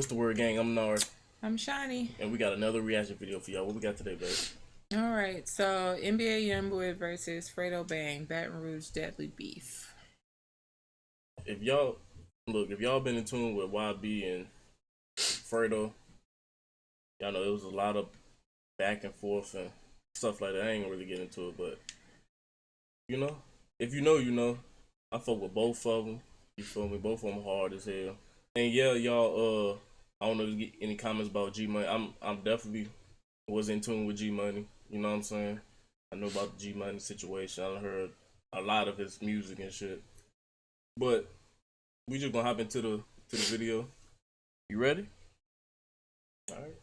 What's the word, gang? I'm Nard. I'm Shiny. And we got another reaction video for y'all. What we got today, babe? Alright, so NBA Youngboy versus Fredo Bang, Baton Rouge Deadly Beef. If y'all been in tune with YB and Fredo, y'all know it was a lot of back and forth and stuff like that. I ain't gonna really get into it, but if you know, you know. I fuck with both of them. You feel me? Both of them hard as hell. And yeah, y'all. I don't know if you get any comments about G Money. I'm definitely was in tune with G Money. You know what I'm saying? I know about the G Money situation. I heard a lot of his music and shit. But we just gonna hop into the video. You ready? All right.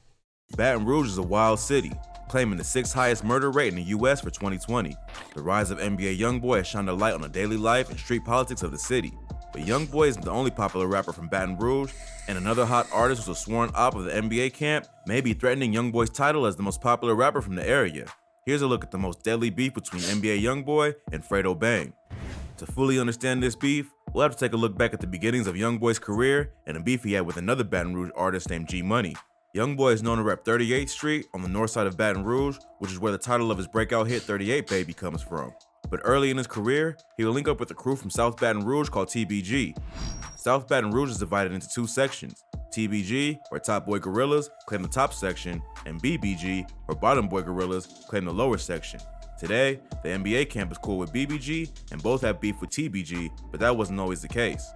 Baton Rouge is a wild city, claiming the 6th highest murder rate in the U.S. for 2020. The rise of NBA Youngboy has shined a light on the daily life and street politics of the city. But Youngboy isn't the only popular rapper from Baton Rouge, and another hot artist who's a sworn op of the NBA camp may be threatening Youngboy's title as the most popular rapper from the area. Here's a look at the most deadly beef between NBA Youngboy and Fredo Bang. To fully understand this beef, we'll have to take a look back at the beginnings of Youngboy's career and a beef he had with another Baton Rouge artist named G Money. Youngboy is known to rep 38th Street on the north side of Baton Rouge, which is where the title of his breakout hit 38 Baby comes from. But early in his career, he would link up with a crew from South Baton Rouge called TBG. South Baton Rouge is divided into two sections: TBG, where Top Boy Gorillas claim the top section, and BBG, where Bottom Boy Gorillas claim the lower section. Today, the NBA camp is cool with BBG, and both have beef with TBG, but that wasn't always the case.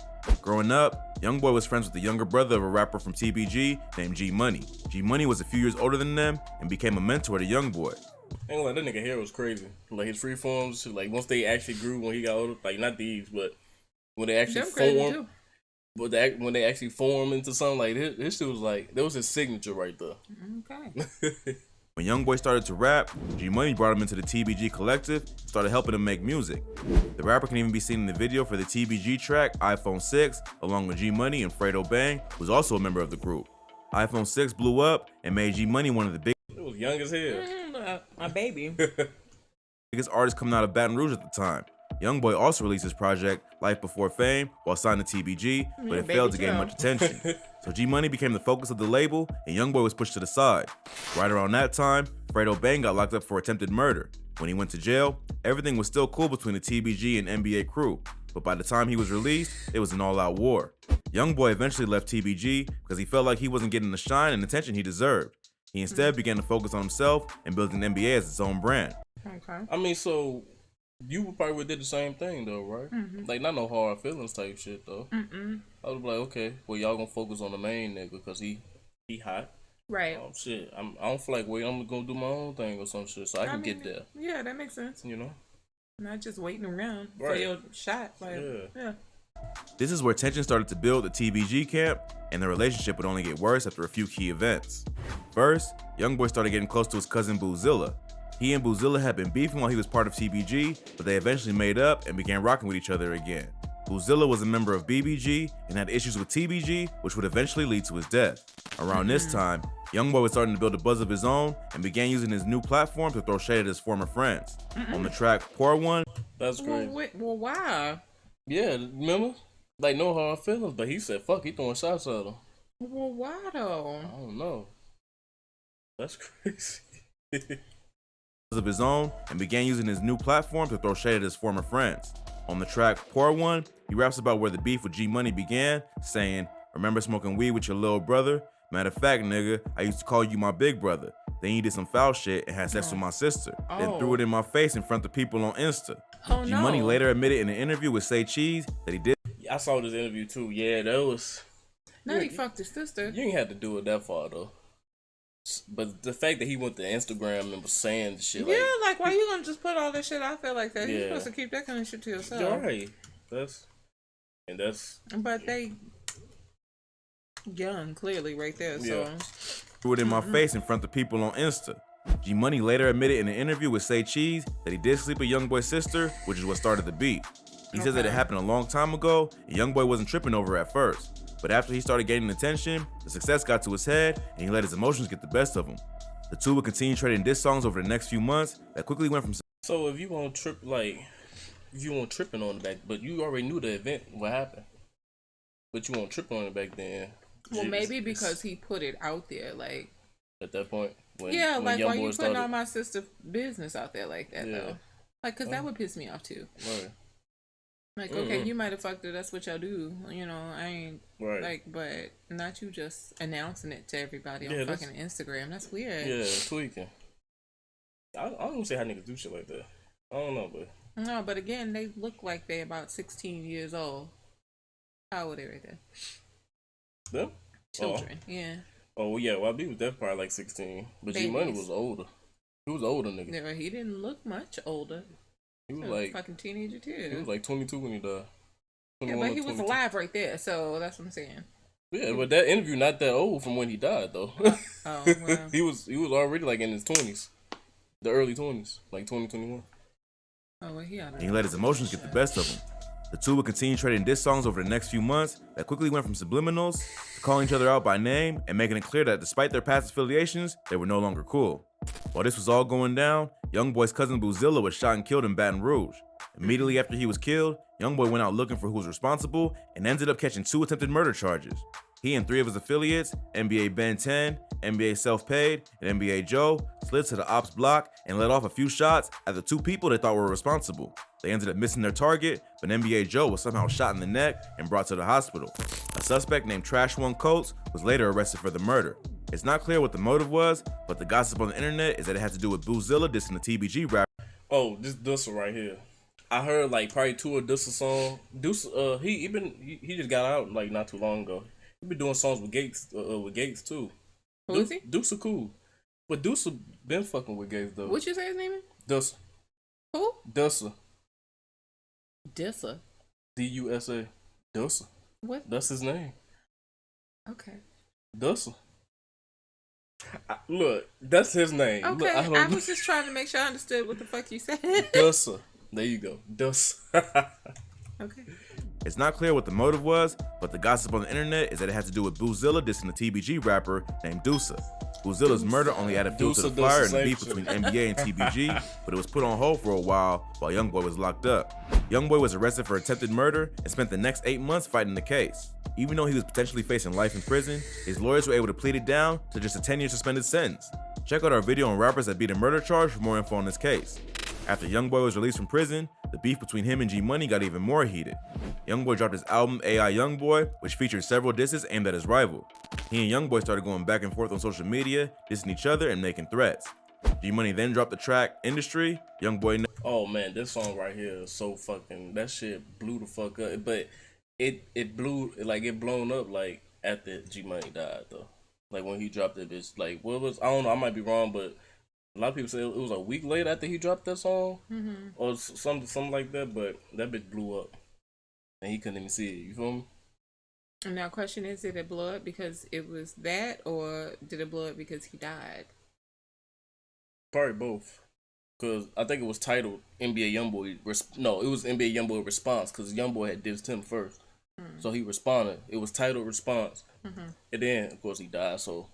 Growing up, Youngboy was friends with the younger brother of a rapper from TBG named G Money. G Money was a few years older than them and became a mentor to Youngboy. I ain't gonna lie, that nigga hair was crazy. Like his freeforms, like once they actually grew when he got older, like not these, but when they actually formed, when they actually formed into something, like this shit was like, that was his signature right there. Okay. When Youngboy started to rap, G Money brought him into the TBG collective and started helping him make music. The rapper can even be seen in the video for the TBG track iPhone 6, along with G Money and Fredo Bang, who's also a member of the group. iPhone 6 blew up and made G Money one of the It was young as hell. My baby. biggest artists coming out of Baton Rouge at the time. Youngboy also released his project Life Before Fame while signed to TBG, but it failed to gain much attention. So G Money became the focus of the label, and Youngboy was pushed to the side. Right around that time, Fredo Bang got locked up for attempted murder. When he went to jail, everything was still cool between the TBG and NBA crew, but by the time he was released, it was an all-out war. Youngboy eventually left TBG because he felt like he wasn't getting the shine and attention he deserved. He instead began to focus on himself and building NBA as its own brand. Okay. I mean, so you probably would did the same thing though, right? Like not no hard feelings type shit though. I was like, okay, well y'all gonna focus on the main nigga because he hot. Right. Shit, I don't feel like I'm gonna do my own thing or some shit, so I can get there. Yeah, that makes sense. You know, not just waiting around for your shot. Like, yeah. This is where tension started to build at TBG camp, and the relationship would only get worse after a few key events. First, Youngboy started getting close to his cousin Boozilla. He and Boozilla had been beefing while he was part of TBG, but they eventually made up and began rocking with each other again. Boozilla was a member of BBG and had issues with TBG, which would eventually lead to his death. Around this time, Youngboy was starting to build a buzz of his own and began using his new platform to throw shade at his former friends. On the track Pour One, that's crazy. Well, why? Yeah, remember? Like no hard feelings, but he said, fuck, he throwing shots at him. Well, why though? I don't know. That's crazy. of his own and began using his new platform to throw shade at his former friends. On the track Pour One, he raps about where the beef with G Money began, saying, "Remember smoking weed with your little brother? Matter of fact, nigga, I used to call you my big brother. Then you did some foul shit and had sex with my sister. Then threw it in my face in front of people on Insta." G Money later admitted in an interview with Say Cheese that he did. I saw this interview too. Yeah, that was. Now he fucked his sister. You ain't have to do it that far though. But the fact that he went to Instagram and was saying the shit, yeah, like why you gonna just put all this shit out there like that? Yeah. You're supposed to keep that kind of shit to yourself. You're right. But they young, clearly, right there. Yeah. So threw it in my face in front of people on Insta. G Money later admitted in an interview with Say Cheese that he did sleep with Youngboy's sister, which is what started the beef. He says that it happened a long time ago, and Youngboy wasn't tripping over it at first. But after he started gaining attention, the success got to his head, and he let his emotions get the best of him. The two would continue trading diss songs over the next few months that quickly went from. So if you want to trip, like, if you want tripping on the back, but you already knew the event, what happened, but you want tripping on it back then. Well, maybe because he put it out there, like at that point. When like why you putting started. all my sister business out there like that though? Like, cause that would piss me off too. Right. Like, okay, you might have fucked it. That's what y'all do. You know, I ain't right. but not you just announcing it to everybody on fucking Instagram. That's weird. Yeah, tweaking. I don't even say how niggas do shit like that. I don't know, but no, but again, they look like they about 16 years old. How old are they right there? Them? Children, yeah. Oh yeah, YB was definitely probably like 16, but G Money was older. He was older nigga. Yeah, he didn't look much older. He was like fucking teenager too. He was like 22 when he died. Yeah, but he was alive right there, so that's what I'm saying. Yeah, but that interview not that old from when he died though. Oh, well. he was already like in his 20s, the early 20s, like 2021. Oh well, he let his emotions get the best of him. The two would continue trading diss songs over the next few months that quickly went from subliminals to calling each other out by name and making it clear that despite their past affiliations, they were no longer cool. While this was all going down, Youngboy's cousin Boozilla was shot and killed in Baton Rouge. Immediately after he was killed, Youngboy went out looking for who was responsible and ended up catching 2 attempted murder charges. He and 3 of his affiliates, NBA Ben 10, NBA Self-Paid, and NBA Joe, slid to the ops block and let off a few shots at the 2 people they thought were responsible. They ended up missing their target, but NBA Joe was somehow shot in the neck and brought to the hospital. A suspect named Trash One Coates was later arrested for the murder. It's not clear what the motive was, but the gossip on the internet is that it had to do with Boozilla dissing the TBG rapper. Oh, this Dussa right here. I heard like probably 2 of Dussa songs. Dussa, he just got out like not too long ago. He been doing songs with Gates too. Who is he? Dussa cool, but Dussa been fucking with Gates though. What you say his name is? Dussa. Who? Dussa. Dussa. Dusa. Dussa. What? That's his name. Okay. Dussa. Look, that's his name. Okay, Look, I was just trying to make sure I understood what the fuck you said. Dussa. There you go. Dussa. Okay. It's not clear what the motive was, but the gossip on the internet is that it had to do with Boozilla dissing the TBG rapper named Dusa. Boozilla's murder only added fuel to the fire and the beef between NBA and TBG, but it was put on hold for a while Youngboy was locked up. Youngboy was arrested for attempted murder and spent the next 8 months fighting the case. Even though he was potentially facing life in prison, his lawyers were able to plead it down to just a 10-year suspended sentence. Check out our video on rappers that beat a murder charge for more info on this case. After Youngboy was released from prison, the beef between him and G Money got even more heated. Youngboy dropped his album AI Youngboy, which featured several disses aimed at his rival. He and Youngboy started going back and forth on social media, dissing each other and making threats. G Money then dropped the track Industry. Youngboy. Oh man, this song right here is so fucking. That shit blew the fuck up. But it blew like it blown up like after G Money died though. Like when he dropped it, it's like what was I don't know. I might be wrong, but a lot of people say it was a week later after he dropped that song, or something like that. But that bitch blew up, and he couldn't even see it. You feel me? Now, question is, did it blow up because it was that, or did it blow up because he died? Probably both. Cause I think it was titled NBA Youngboy. No, it was NBA Youngboy Response. Cause Youngboy had dissed him first, so he responded. It was titled Response, and then of course he died. So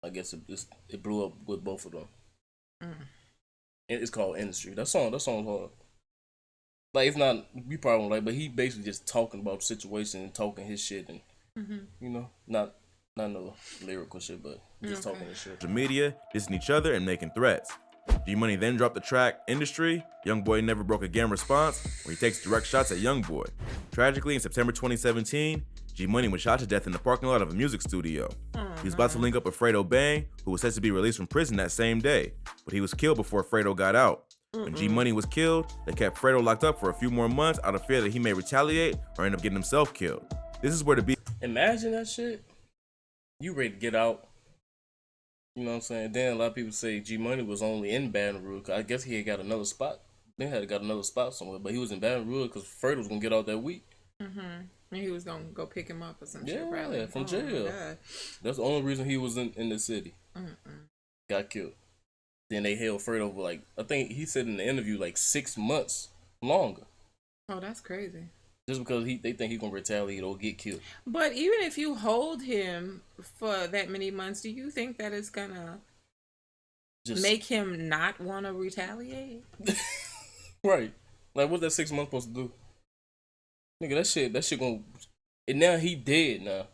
I guess it blew up with both of them. It's called Industry. That song's hard. Like it's not we probably won't like, but he basically just talking about the situation and talking his shit and you know not no lyrical shit, but just talking his shit. The media dissing each other and making threats. G Money then dropped the track Industry. Youngboy Never Broke Again Response, where he takes direct shots at Youngboy. Tragically, in September 2017, G Money was shot to death in the parking lot of a music studio. He was about to link up with Fredo Bang, who was set to be released from prison that same day, but he was killed before Fredo got out. When G Money was killed, they kept Fredo locked up for a few more months out of fear that he may retaliate or end up getting himself killed. This is where the beef. Imagine that shit. You ready to get out. You know what I'm saying? Then a lot of people say G Money was only in Baton Rouge. I guess he had got another spot. They had got another spot somewhere, but he was in Baton Rouge because Fredo was gonna get out that week. And he was gonna go pick him up or some shit, probably. Yeah, from jail. That's the only reason he was in the city. Got killed. Then they held Fredo for like, I think he said in the interview, like 6 months longer. Oh, that's crazy. Just because they think he's gonna retaliate or get killed. But even if you hold him for that many months, do you think that it's gonna make him not want to retaliate? Right. Like, what's that 6 months supposed to do? Nigga, that shit gonna... And now he dead now.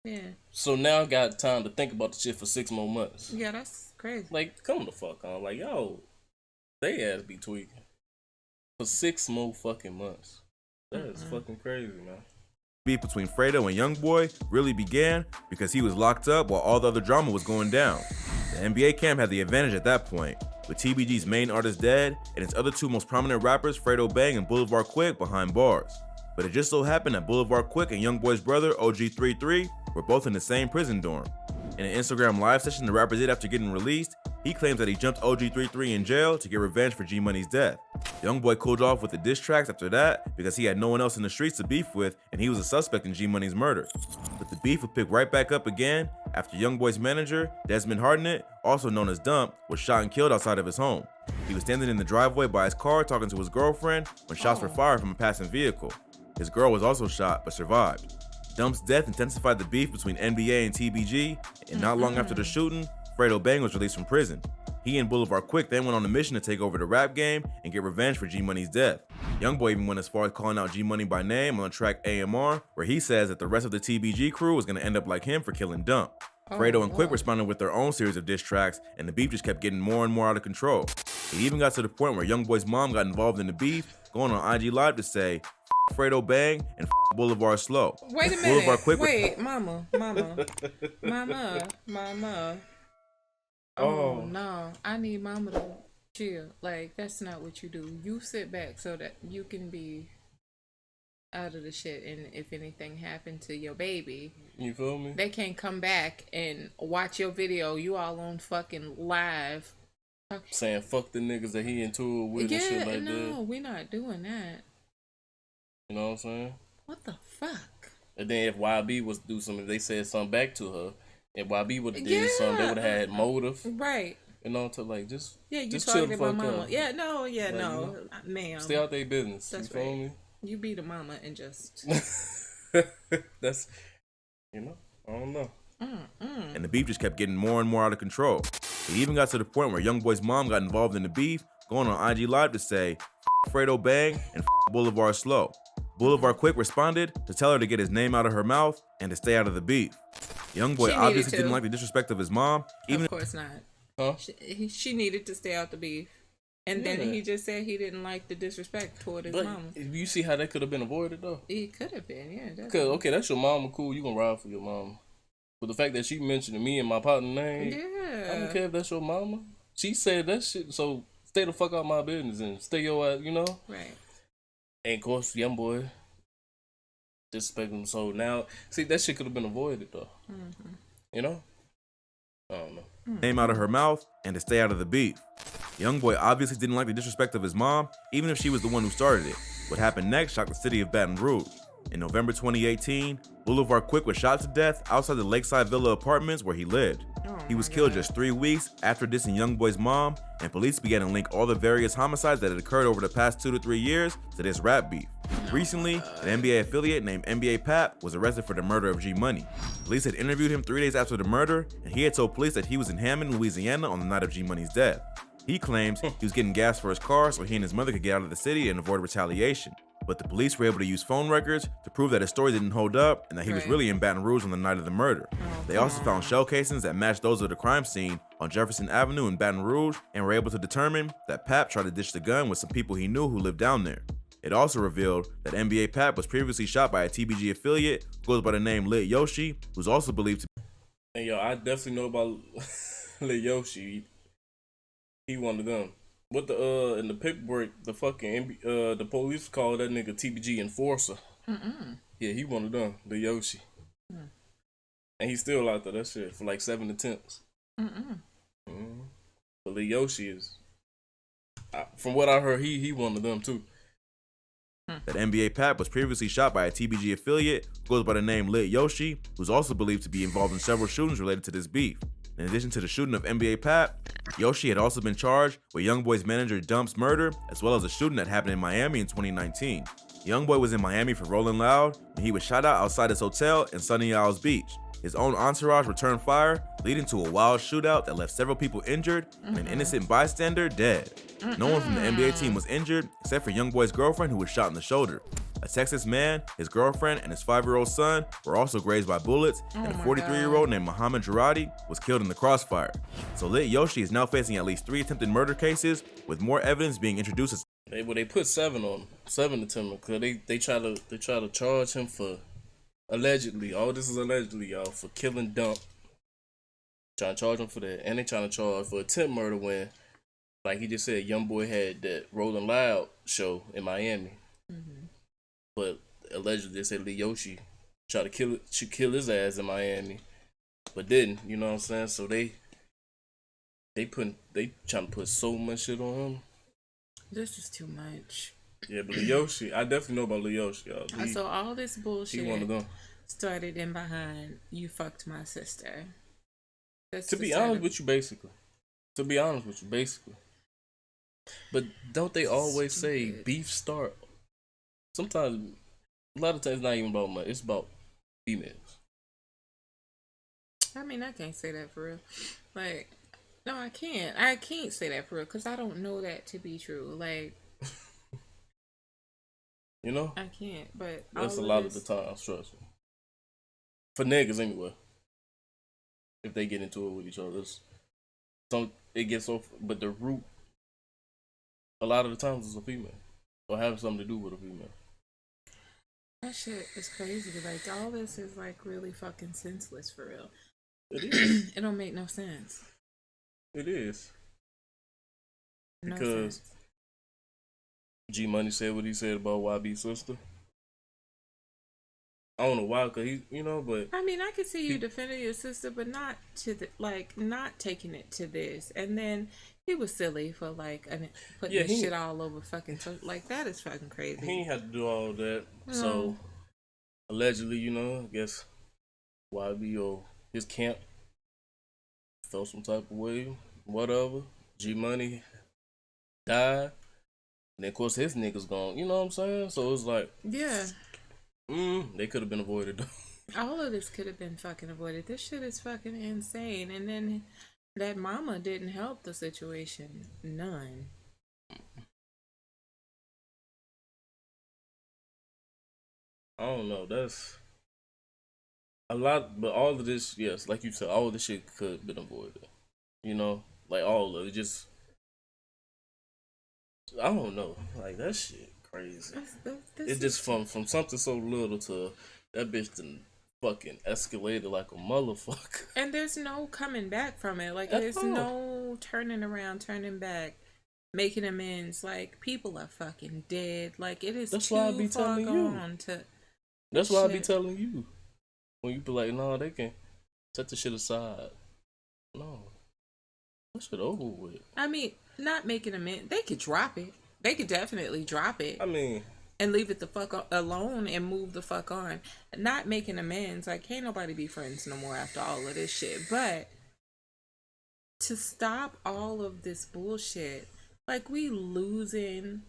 Yeah. So now I got time to think about the shit for 6 more months. Yeah, that's crazy. Like, come the fuck on. Like, yo, they ass be tweaking. For 6 more fucking months. That is fucking crazy, man. Beef between Fredo and Youngboy really began because he was locked up while all the other drama was going down. The NBA camp had the advantage at that point, with TBG's main artist dead and its other two most prominent rappers, Fredo Bang and Boulevard Quick, behind bars. But it just so happened that Boulevard Quick and Youngboy's brother, OG33, were both in the same prison dorm. In an Instagram live session the rapper did after getting released, he claims that he jumped OG33 in jail to get revenge for G-Money's death. Youngboy cooled off with the diss tracks after that because he had no one else in the streets to beef with and he was a suspect in G-Money's murder. But the beef would pick right back up again after Youngboy's manager, Desmond Hartnett, also known as Dump, was shot and killed outside of his home. He was standing in the driveway by his car talking to his girlfriend when shots were fired from a passing vehicle. His girl was also shot but survived. Dump's death intensified the beef between NBA and TBG, and not long after the shooting, Fredo Bang was released from prison. He and Boulevard Quick then went on a mission to take over the rap game and get revenge for G-Money's death. Youngboy even went as far as calling out G-Money by name on the track AMR, where he says that the rest of the TBG crew was going to end up like him for killing Dump. Fredo and Quick responded with their own series of diss tracks, and the beef just kept getting more and more out of control. It even got to the point where Youngboy's mom got involved in the beef, going on IG Live to say, Fredo Bang and Boulevard Slow. Wait a minute. Boulevard Quick Wait, mama. Oh no, I need mama to chill. Like, that's not what you do. You sit back so that you can be out of the shit, and if anything happened to your baby, you feel me? They can't come back and watch your video. You all on fucking live. Okay. Saying fuck the niggas that he into it with and shit like that. No, we're not doing that. You know what I'm saying? What the fuck? And then if YB was to do something, they said something back to her. If YB would have did something, they would have had motive. Right. You know, to like just you just talking chill the about fuck mama. up. Yeah, no, like, ma'am. Stay out their business. That's you feel me? You be the mama and just that's, you know, I don't know. And the beef just kept getting more and more out of control. It even got to the point where Youngboy's mom got involved in the beef, going on IG Live to say, Fredo Bang and Boulevard Slow. Boulevard Quick responded to tell her to get his name out of her mouth and to stay out of the beef. Youngboy obviously didn't like the disrespect of his mom. Of course not. Huh? She needed to stay out the beef. And then he just said he didn't like the disrespect toward his mama. You see how that could have been avoided though? It could have been, yeah. Cause okay, that's your mama, cool. You gonna ride for your mama. But the fact that she mentioned me and my partner name, I don't care if that's your mama. She said that shit, so stay the fuck out my business and stay your ass, you know? Right. And of course, Youngboy disrespect him. So now, see, that shit could have been avoided though. You know? I don't know. Name out of her mouth and to stay out of the beef. Youngboy obviously didn't like the disrespect of his mom, even if she was the one who started it. What happened next shocked the city of Baton Rouge. In November 2018, Boulevard Quick was shot to death outside the Lakeside Villa apartments where he lived. He was killed just 3 weeks after dissing Youngboy's mom, and police began to link all the various homicides that had occurred over the past 2 to 3 years to this rap beef. Recently, an NBA affiliate named NBA Pap was arrested for the murder of G-Money. Police had interviewed him 3 days after the murder, and he had told police that he was in Hammond, Louisiana on the night of G-Money's death. He claims he was getting gas for his car so he and his mother could get out of the city and avoid retaliation. But the police were able to use phone records to prove that his story didn't hold up and that he was really in Baton Rouge on the night of the murder. They also found shell casings that matched those of the crime scene on Jefferson Avenue in Baton Rouge and were able to determine that Pap tried to ditch the gun with some people he knew who lived down there. It also revealed that NBA Pap was previously shot by a TBG affiliate who goes by the name Lit Yoshi, who's also believed to be. And yo, I definitely know about Lit Yoshi. He one of them. What the in the paperwork, the fucking the police called that nigga TBG enforcer. Yeah, he one of them, the Yoshi. And he's still out there, that shit, for like 7 attempts. But the Yoshi is, from what I heard, he one of them too. That NBA Pap was previously shot by a TBG affiliate who goes by the name Lit Yoshi, who's also believed to be involved in several shootings related to this beef. In addition to the shooting of NBA Pap, Yoshi had also been charged with Youngboy's manager Dump's murder, as well as a shooting that happened in Miami in 2019. Youngboy was in Miami for Rolling Loud, and he was shot out outside his hotel in Sunny Isles Beach. His own entourage returned fire, leading to a wild shootout that left several people injured and an innocent bystander dead. No one from the NBA team was injured, except for Youngboy's girlfriend, who was shot in the shoulder. A Texas man, his girlfriend, and his 5-year-old son were also grazed by bullets, and a 43-year-old named Muhammad Jarati was killed in the crossfire. So Lit Yoshi is now facing at least 3 attempted murder cases, with more evidence being introduced as They put 7 on him, 7 attempted, cause they try to charge him for allegedly. All this is allegedly, y'all, for killing Dump. Trying to charge him for that, and they trying to charge for attempt murder when, like he just said, Youngboy had that Rolling Loud show in Miami. Mm-hmm. But allegedly they said Lee Yoshi tried to kill his ass in Miami, but didn't. You know what I'm saying? So they trying to put so much shit on him. This is too much. Yeah, but Lee Yoshi, I definitely know about Lee Yoshi, y'all. So all this bullshit he one of them. Started in behind you fucked my sister. To be honest with you, basically. But don't they always say beef start? Sometimes, a lot of times, it's not even about money. It's about females. I mean, I can't say that for real. Like, no, I can't. I can't say that for real because I don't know that to be true. Like, you know, I can't. But that's a lot of the time. Trust me. For niggas, anyway. If they get into it with each other, it gets so. But the root, a lot of the times, is a female or having something to do with a female. That shit is crazy. Like, all this is like really fucking senseless for real. It is. It don't make no sense. It is. No because sense. G Money said what he said about YB's sister. I don't know why, cause but I mean, I could see you defending your sister, but not to not taking it to this. And then he was silly for putting this shit all over fucking like that is fucking crazy. He ain't had to do all that. So allegedly, I guess YB or his camp felt some type of way, whatever. G Money died, and then of course his niggas gone. You know what I'm saying? So it's like, yeah. They could have been avoided though. All of this could have been fucking avoided. This shit is fucking insane. And then that mama didn't help the situation. None. I don't know. That's a lot, but all of this, yes, like you said, all of this shit could have been avoided. Like all of it. Just, I don't know. Like that shit. Crazy. It's just from something so little to that bitch done fucking escalated like a motherfucker. And there's no coming back from it. Like there's no turning around, turning back, making amends. Like people are fucking dead. Like it is That's too why I be far telling gone you. to. That's why I be telling you. When you be like, no, they can set the shit aside. No, that shit over with. I mean, not making amends. They could drop it. They could definitely drop it. I mean, and leave it the fuck alone and move the fuck on. Not making amends. Like, can't nobody be friends no more after all of this shit. But to stop all of this bullshit, like we losing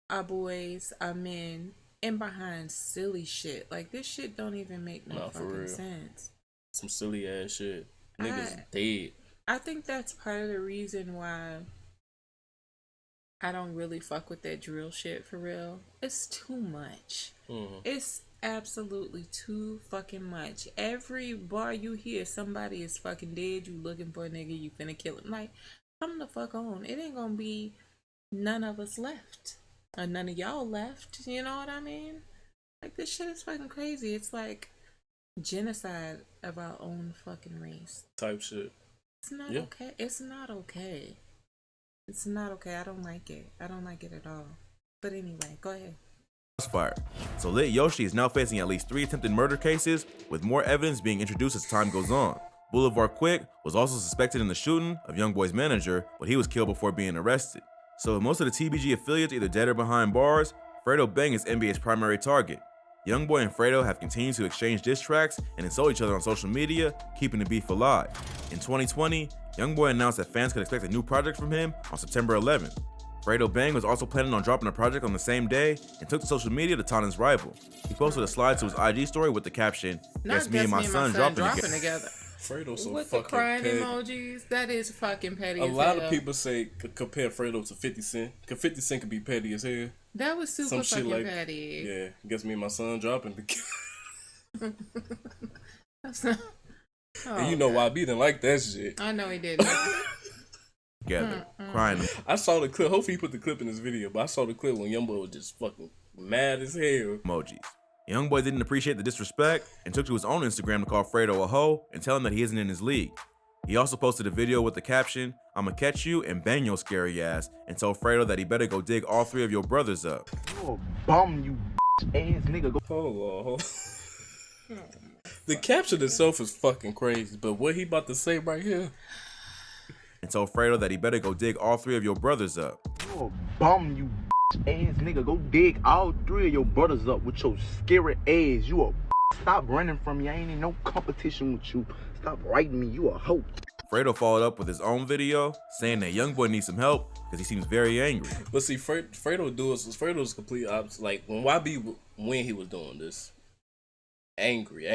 our boys, our men, and behind silly shit. Like this shit don't even make no fucking sense. Some silly ass shit. Niggas dead. I think that's part of the reason why I don't really fuck with that drill shit for real. It's too much. Mm-hmm. It's absolutely too fucking much. Every bar you hear, somebody is fucking dead. You looking for a nigga, you finna kill him. Like, come the fuck on. It ain't gonna be none of us left. Or none of y'all left. You know what I mean? Like, this shit is fucking crazy. It's like genocide of our own fucking race. Type shit. It's not okay. It's not okay. It's not okay. I don't like it. I don't like it at all. But anyway, go ahead. Crossfire. So Lit Yoshi is now facing at least 3 attempted murder cases, with more evidence being introduced as time goes on. Boulevard Quick was also suspected in the shooting of Youngboy's manager, but he was killed before being arrested. So with most of the TBG affiliates either dead or behind bars, Fredo Bang is NBA's primary target. Youngboy and Fredo have continued to exchange diss tracks and insult each other on social media, keeping the beef alive. In 2020, Youngboy announced that fans could expect a new project from him on September 11th. Fredo Bang was also planning on dropping a project on the same day and took to social media to taunt his rival. He posted a slide to his IG story with the caption, "Guess me and my son dropping together." Fredo so with the fucking crying petty. emojis, that is fucking petty. A as lot hell. of people say compare Fredo to 50 Cent. Cause 50 Cent could be petty as hell. That was super Some shit fucking like petty. yeah. Guess me and my son dropping. That's not. And you know why YB didn't like that shit. I know he didn't. Together, crying. I saw the clip. Hopefully he put the clip in this video, but I saw the clip when Youngboy was just fucking mad as hell. Emojis. Youngboy didn't appreciate the disrespect and took to his own Instagram to call Fredo a hoe and tell him that he isn't in his league. He also posted a video with the caption, "I'ma catch you and bang your scary ass," and told Fredo that he better go dig all three of your brothers up. You a bum, you ass nigga. Go. Hold on. The caption itself is fucking crazy, but what he about to say right here? And told Fredo that he better go dig all three of your brothers up. You a bum, you ass nigga. Go dig all three of your brothers up with your scary ass. You a stop running from me. I ain't in no competition with you. Stop writing me. You a hoe. Fredo followed up with his own video saying that Youngboy needs some help because he seems very angry. But see, Fredo's complete opposite. Like when he was doing this, angry.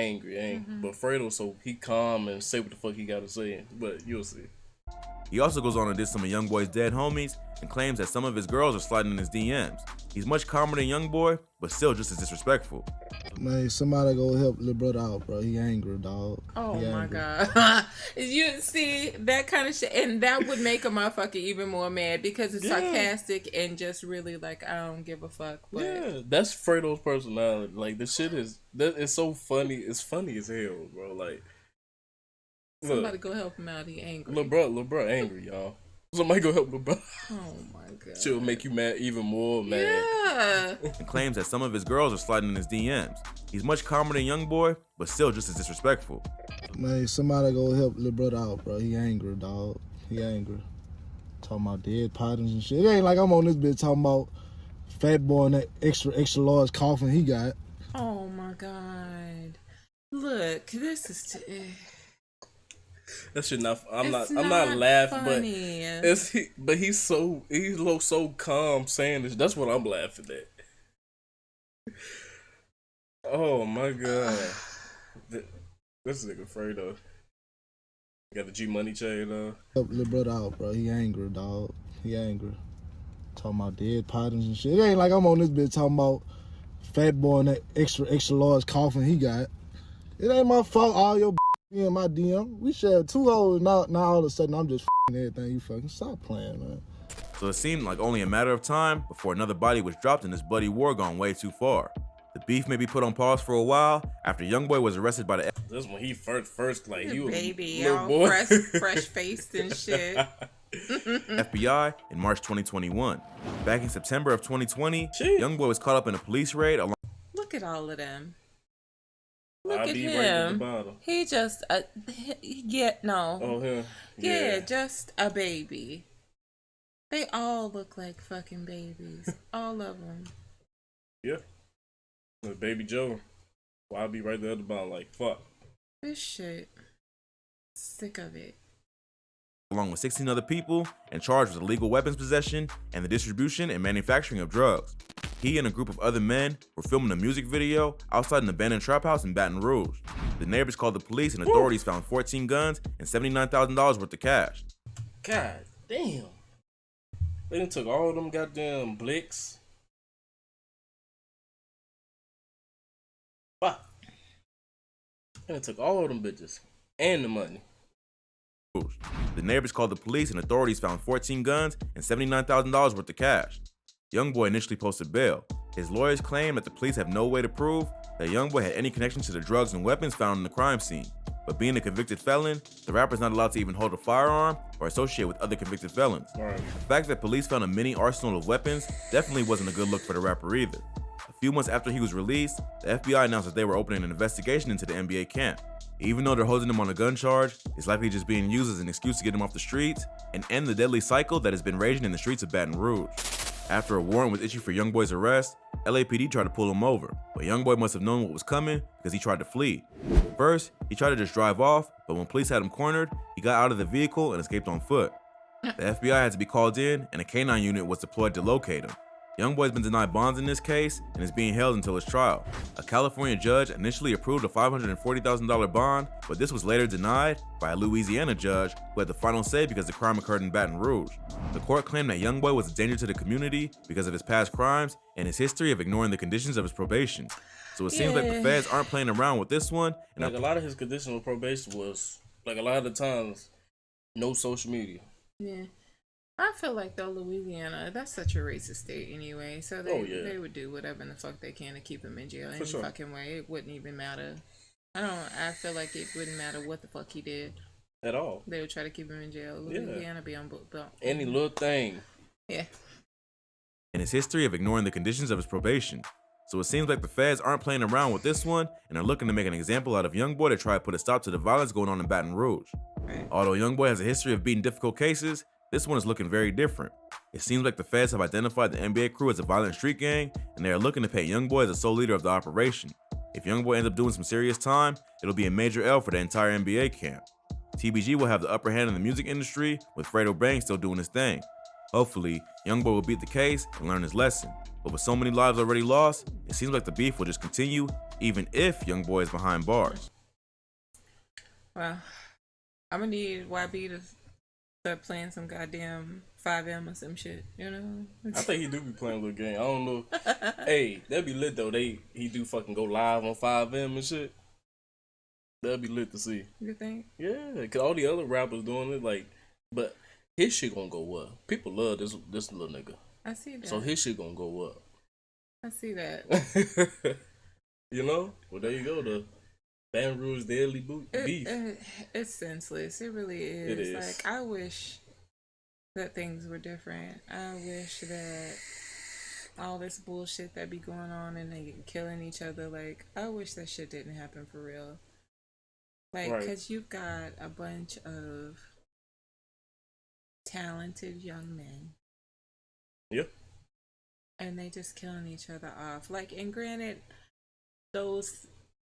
But Fredo, so he calm and say what the fuck he gotta say. But you'll see. He also goes on to diss some of Youngboy's dead homies and claims that some of his girls are sliding in his DMs. He's much calmer than Youngboy, but still just as disrespectful. Man, somebody go help little brother out, bro. He angry, dog. Oh He my angry. god. You see that kind of shit, and that would make a motherfucker even more mad because it's sarcastic and just really like I don't give a fuck. But Yeah, that's Fredo's personality. Like the shit it's so funny. It's funny as hell, bro. Like somebody look, go help him out. He angry. Lil' bro angry, y'all. Somebody go help Lil' bro. Oh my god. She'll make you mad, even more mad. Yeah. And claims that some of his girls are sliding in his DMs. He's much calmer than Youngboy, but still just as disrespectful. Man, somebody go help little brother out, bro. He angry, dog. He angry. Talking about dead partners and shit. It ain't like I'm on this bitch talking about fat boy and that extra large coffin he got. Oh my god. Look, this is. That shit not. I'm It's not laughing, funny. but he's looks so calm saying this. That's what I'm laughing at. Oh my god, this nigga Fredo got the G Money chain on. Help little brother out, bro. He angry, dog. He angry. Talking about dead partners and shit. It ain't like I'm on this bitch talking about fat boy and that extra large coffin he got. It ain't my fault all your in my DM. We share two hoes now all of a sudden I'm just everything you fucking stop playing, man. So it seemed like only a matter of time before another body was dropped in this bloody war gone way too far. The beef may be put on pause for a while after Youngboy was arrested by the That's when he first like he was baby, little all boy. fresh faced and shit. FBI in March 2021. Back in September of 2020, Shit. Youngboy was caught up in a police raid along. Look at all of them. Look I'll at be right at the him. bottom. He just no. Oh him. Yeah, just a baby. They all look like fucking babies. All of them. Yeah. With Baby Joe. Well, I'll be right there at the bottom like fuck. This shit. Sick of it. along with 16 other people and charged with illegal weapons possession and the distribution and manufacturing of drugs. He and a group of other men were filming a music video outside an abandoned trap house in Baton Rouge. The neighbors called the police and authorities found 14 guns and $79,000 worth of cash. God damn. They done took all of them goddamn blicks. Fuck. They done took all of them bitches. And the money. The neighbors called the police and authorities found 14 guns and $79,000 worth of cash. Youngboy initially posted bail. His lawyers claim that the police have no way to prove that Youngboy had any connection to the drugs and weapons found in the crime scene. But being a convicted felon, the rapper's not allowed to even hold a firearm or associate with other convicted felons. Right. The fact that police found a mini arsenal of weapons definitely wasn't a good look for the rapper either. A few months after he was released, the FBI announced that they were opening an investigation into the NBA camp. Even though they're holding him on a gun charge, it's likely just being used as an excuse to get him off the streets and end the deadly cycle that has been raging in the streets of Baton Rouge. After a warrant was issued for Youngboy's arrest, LAPD tried to pull him over, but Youngboy must have known what was coming because he tried to flee. First, he tried to just drive off, but when police had him cornered, he got out of the vehicle and escaped on foot. The FBI had to be called in, and a canine unit was deployed to locate him. Youngboy's been denied bonds in this case and is being held until his trial. A California judge initially approved a $540,000 bond, but this was later denied by a Louisiana judge who had the final say because the crime occurred in Baton Rouge. The court claimed that Youngboy was a danger to the community because of his past crimes and his history of ignoring the conditions of his probation. So it seems like the feds aren't playing around with this one. And like a lot of his conditions of probation was, like a lot of the times, no social media. Yeah. I feel like though Louisiana, that's such a racist state anyway, so they would do whatever in the fuck they can to keep him in jail any fucking way. It wouldn't even matter. I feel like it wouldn't matter what the fuck he did at all. They would try to keep him in jail. Louisiana be on any little thing. Yeah. And his history of ignoring the conditions of his probation. So it seems like the feds aren't playing around with this one and are looking to make an example out of Youngboy to try to put a stop to the violence going on in Baton Rouge. Right. Although Youngboy has a history of beating difficult cases, this one is looking very different. It seems like the feds have identified the NBA crew as a violent street gang, and they are looking to paint Youngboy as the sole leader of the operation. If Youngboy ends up doing some serious time, it'll be a major L for the entire NBA camp. TBG will have the upper hand in the music industry, with Fredo Bang still doing his thing. Hopefully, Youngboy will beat the case and learn his lesson. But with so many lives already lost, it seems like the beef will just continue, even if Youngboy is behind bars. Well, I'm gonna need YB to start playing some goddamn 5M or some shit, you know? I think he do be playing a little game. I don't know. Hey, that'd be lit though. He do fucking go live on 5M and shit. That'd be lit to see. You think? Yeah, cause all the other rappers doing it, like, but his shit gonna go up. People love this little nigga. I see that. So his shit gonna go up. I see that. You know? Well, there you go. The Baton Rouge Deadly Beef. It's senseless. It really is. It is. Like, I wish that things were different. I wish that all this bullshit that be going on and they killing each other, like, I wish that shit didn't happen for real. Like, right. Because you've got a bunch of talented young men. Yep. And they just killing each other off. Like, and granted, those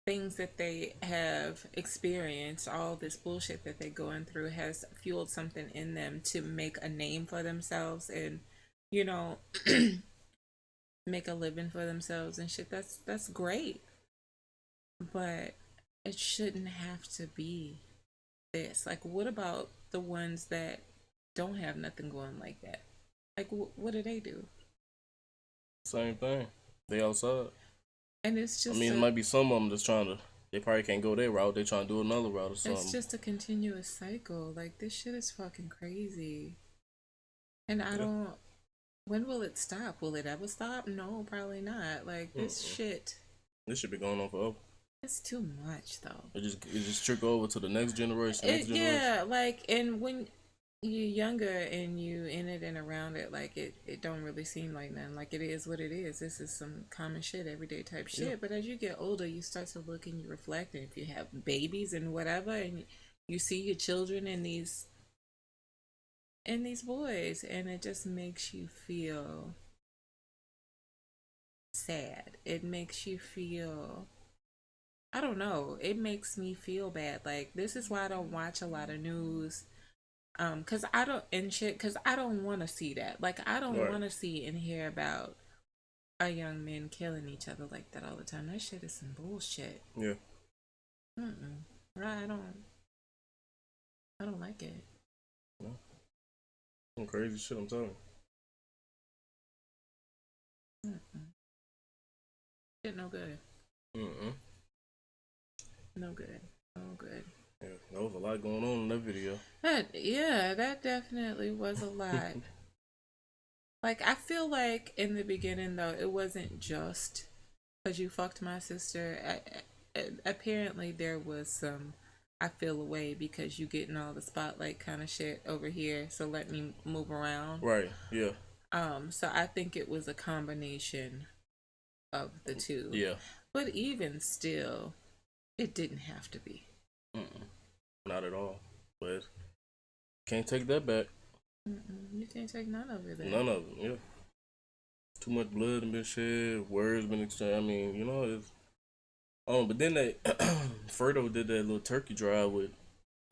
things that they have experienced, all this bullshit that they're going through has fueled something in them to make a name for themselves and, you know, make a living for themselves and shit. That's great. But it shouldn't have to be this. Like, what about the ones that don't have nothing going like that? Like, what do they do? Same thing. They outside. And it's just, it might be some of them that's trying to, they probably can't go their route. They're trying to do another route or something. It's just a continuous cycle. Like, this shit is fucking crazy. And I don't, when will it stop? Will it ever stop? No, probably not. Like, this shit. This should be going on forever. It's too much, though. It just trickle over to the next generation. Yeah, like, and when you're younger and you in it and around it, like, it don't really seem like nothing. Like, it is what it is. This is some common shit, everyday type shit. Yeah. But as you get older, you start to look and you reflect, and if you have babies and whatever, and you see your children in these boys, and it just makes you feel sad. It makes you feel, I don't know, it makes me feel bad. Like, this is why I don't watch a lot of news. Cause I don't want to see that. Like, I don't want to see and hear about a young men killing each other like that all the time. That shit is some bullshit. Yeah. Right, I don't like it. Yeah. Some crazy shit, I'm telling you. Shit no good. No good. No good. Yeah, there was a lot going on in that video. That definitely was a lot. Like, I feel like in the beginning, though, it wasn't just because you fucked my sister. Apparently, there was some, I feel away because you getting all the spotlight kind of shit over here, so let me move around. Right, yeah. So I think it was a combination of the two. Yeah. But even still, it didn't have to be. Not at all. But can't take that back. You can't take none of it back. None of it, yeah. Too much blood been shed, words been exchanged. I mean, you know, it's but then they Fredo did that little turkey drive with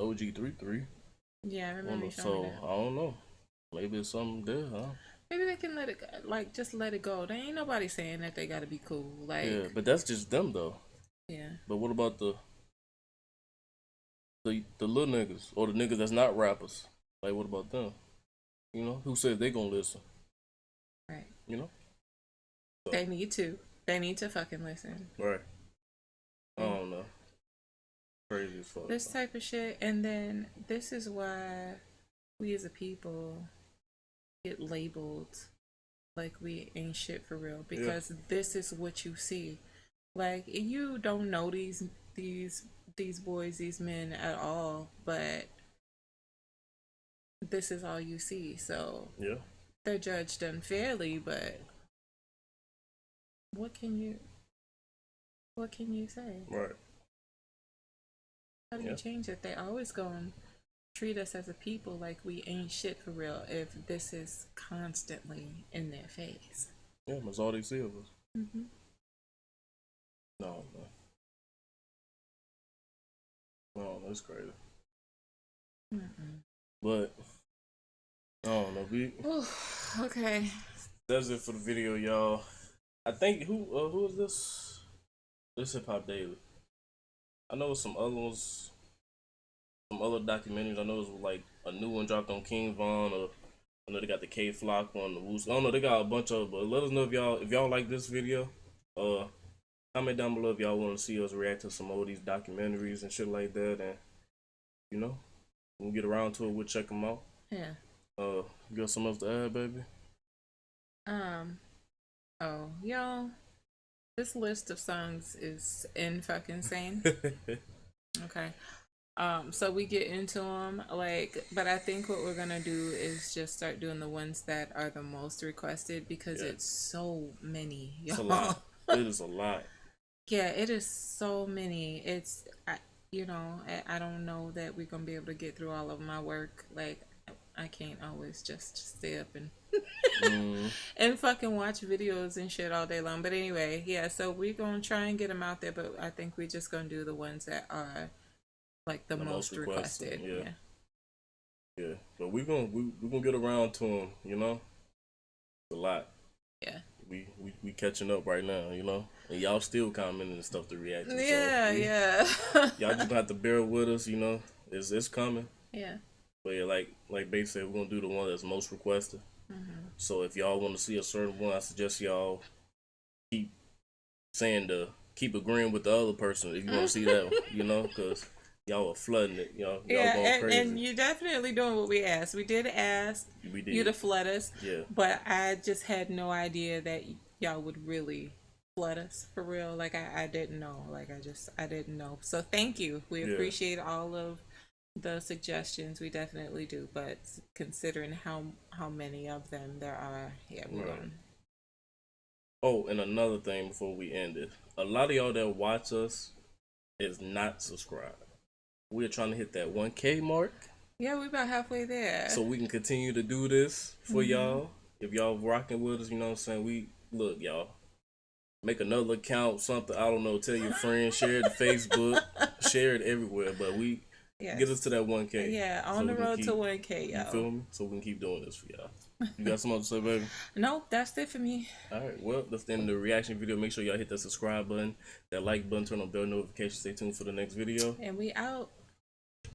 OG 33. Yeah, I remember you showing So me that. I don't know. Maybe it's something there, huh? Maybe they can let it go. Like, just let it go. There ain't nobody saying that they gotta be cool. Like, Yeah, but that's just them though. yeah. But what about the little niggas or the niggas that's not rappers? Like, what about them? You know, who said they gonna listen? Right. You know, so, They need to. They need to fucking listen. right? I don't know. Crazy as fuck. This type of shit, and then this is why we as a people get labeled like we ain't shit for real, because this is what you see. Like, you don't know these boys, these men at all, but this is all you see. So Yeah. they're judged unfairly, but what can you say? Right. How do you change it? They always gonna treat us as a people like we ain't shit for real if this is constantly in their face. Yeah, that's all they see of us. Mm-hmm. No, that's crazy. Mm-mm. But I don't know. Okay. That's it for the video, y'all. I think who is this? This Hip Hop Daily. I know some other ones, some other documentaries. I know it's like a new one dropped on King Von, or I know they got the K Flock one, the Woos. I don't know, they got a bunch of. But let us know if y'all like this video. Comment down below if y'all want to see us react to some more of these documentaries and shit like that, and you know, when we get around to it, we'll check them out. Yeah. You got something else to add, baby? Oh, y'all, this list of songs is fucking insane. Okay. So we get into them, like, but I think what we're gonna do is just start doing the ones that are the most requested, because it's so many, y'all. It's a lot. It is a lot. Yeah, it is so many. I don't know that we're gonna be able to get through all of my work. Like, I can't always just stay up and and fucking watch videos and shit all day long. But anyway, yeah. So we're gonna try and get them out there, but I think we're just gonna do the ones that are like the most requested. Yeah. But we're gonna get around to them. You know, it's a lot. Yeah. We catching up right now, you know, and y'all still commenting and stuff to react to. Yeah, Y'all just gonna have to bear with us, you know. It's coming. Yeah. But yeah, like Babe said, we're gonna do the one that's most requested. So if y'all want to see a certain one, I suggest y'all keep agreeing with the other person if you want to see that one, you know, because y'all are flooding it, y'all going crazy. And you're definitely doing what we asked. We did ask you to flood us, but I just had no idea that y'all would really flood us for real. Like, I didn't know. Like, I didn't know. So thank you. We appreciate all of the suggestions. We definitely do. But considering how many of them there are, we're going. Oh, and another thing before we end it, a lot of y'all that watch us is not subscribed. We're trying to hit that 1K mark. Yeah, we're about halfway there. So we can continue to do this for y'all. If y'all rocking with us, you know what I'm saying? Look, y'all. Make another account, something, I don't know, tell your friends, share it to Facebook, share it everywhere. But get us to that 1K. Yeah, on the road to 1K, y'all. You feel me? So we can keep doing this for y'all. You got something to say, baby? Nope, that's it for me. Alright, well, that's the end of the reaction video. Make sure y'all hit that subscribe button, that like button, turn on bell notifications. Stay tuned for the next video. And we out.